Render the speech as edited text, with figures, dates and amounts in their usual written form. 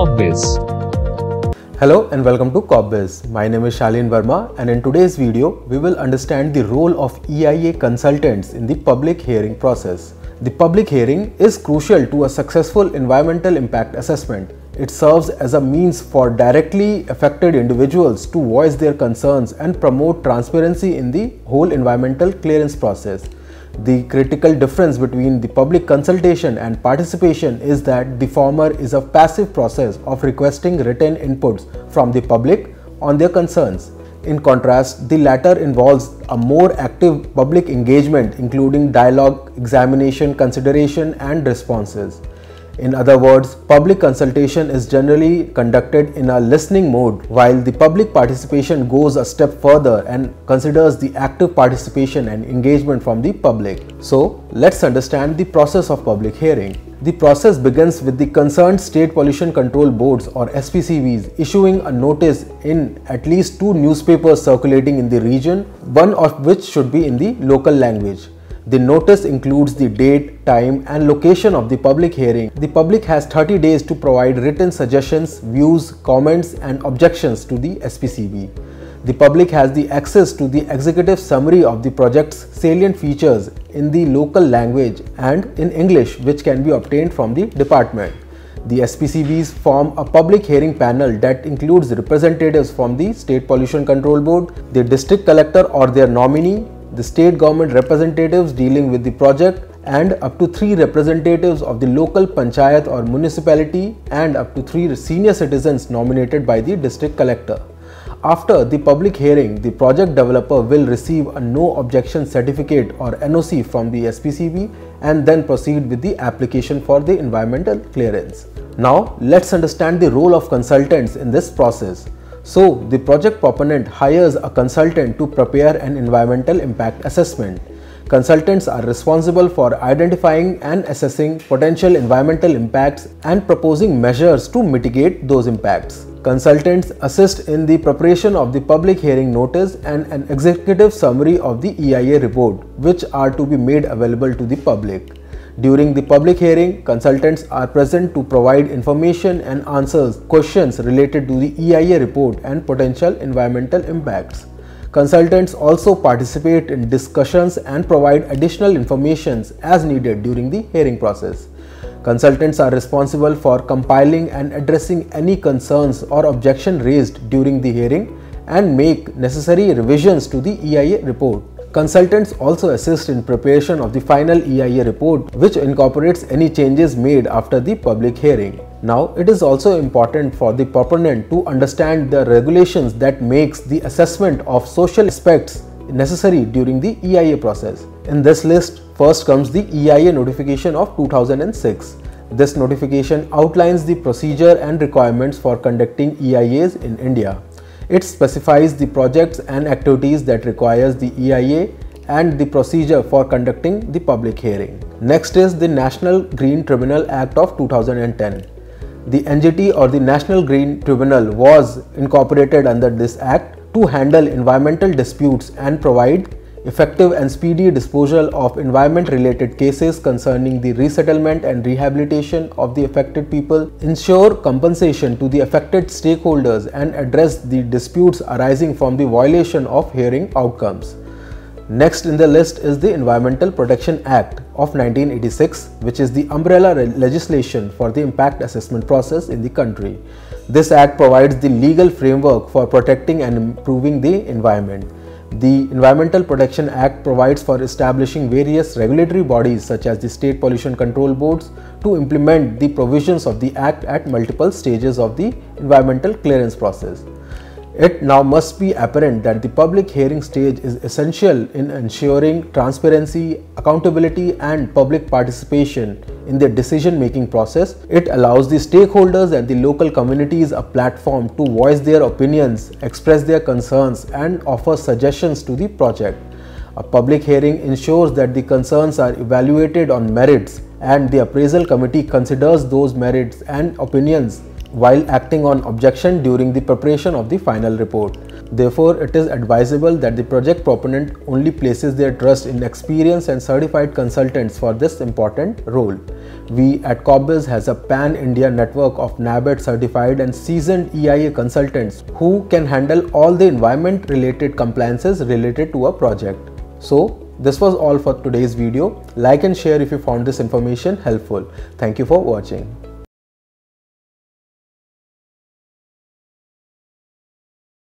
Corpbiz. Hello and welcome to Corpbiz. My name is Shalin Verma, and in today's video we will understand the role of EIA consultants in the public hearing process. The public hearing is crucial to a successful environmental impact assessment. It serves as a means for directly affected individuals to voice their concerns and promote transparency in the whole environmental clearance process. The critical difference between the public consultation and participation is that the former is a passive process of requesting written inputs from the public on their concerns. In contrast, the latter involves a more active public engagement, including dialogue, examination, consideration, and responses. In other words, public consultation is generally conducted in a listening mode, while the public participation goes a step further and considers the active participation and engagement from the public. So, let's understand the process of public hearing. The process begins with the concerned state pollution control boards or SPCBs issuing a notice in at least 2 newspapers circulating in the region, one of which should be in the local language. The notice includes the date, time, and location of the public hearing. The public has 30 days to provide written suggestions, views, comments, and objections to the SPCB. The public has the access to the executive summary of the project's salient features in the local language and in English, which can be obtained from the department. The SPCBs form a public hearing panel that includes representatives from the State Pollution Control Board, the district collector or their nominee, the state government representatives dealing with the project, and up to 3 representatives of the local panchayat or municipality, and up to 3 senior citizens nominated by the district collector. After the public hearing, the project developer will receive a no objection certificate or NOC from the SPCB and then proceed with the application for the environmental clearance. Now let's understand the role of consultants in this process. So, the project proponent hires a consultant to prepare an environmental impact assessment. Consultants are responsible for identifying and assessing potential environmental impacts and proposing measures to mitigate those impacts. Consultants assist in the preparation of the public hearing notice and an executive summary of the EIA report, which are to be made available to the public. During the public hearing, consultants are present to provide information and answers questions related to the EIA report and potential environmental impacts. Consultants also participate in discussions and provide additional information as needed during the hearing process. Consultants are responsible for compiling and addressing any concerns or objection raised during the hearing and make necessary revisions to the EIA report. Consultants also assist in preparation of the final EIA report, which incorporates any changes made after the public hearing. Now, it is also important for the proponent to understand the regulations that makes the assessment of social aspects necessary during the EIA process. In this list, first comes the EIA notification of 2006. This notification outlines the procedure and requirements for conducting EIAs in India. It specifies the projects and activities that requires the EIA and the procedure for conducting the public hearing. Next is the National Green Tribunal Act of 2010. The NGT or the National Green Tribunal was incorporated under this act to handle environmental disputes and provide effective and speedy disposal of environment-related cases concerning the resettlement and rehabilitation of the affected people, ensure compensation to the affected stakeholders, and address the disputes arising from the violation of hearing outcomes. Next in the list is the Environmental Protection Act of 1986, which is the umbrella legislation for the impact assessment process in the country. This act provides the legal framework for protecting and improving the environment. The Environmental Protection Act provides for establishing various regulatory bodies such as the State Pollution Control Boards to implement the provisions of the Act at multiple stages of the environmental clearance process. It now must be apparent that the public hearing stage is essential in ensuring transparency, accountability, and public participation in the decision-making process. It allows the stakeholders and the local communities a platform to voice their opinions, express their concerns, and offer suggestions to the project. A public hearing ensures that the concerns are evaluated on merits, and the appraisal committee considers those merits and opinions while acting on objection during the preparation of the final report. Therefore, it is advisable that the project proponent only places their trust in experienced and certified consultants for this important role. We at Corpbiz has a pan-India network of NABERD certified and seasoned EIA consultants who can handle all the environment related compliances related to a project. So this was all for today's video. Like and share if you found this information helpful. Thank you for watching.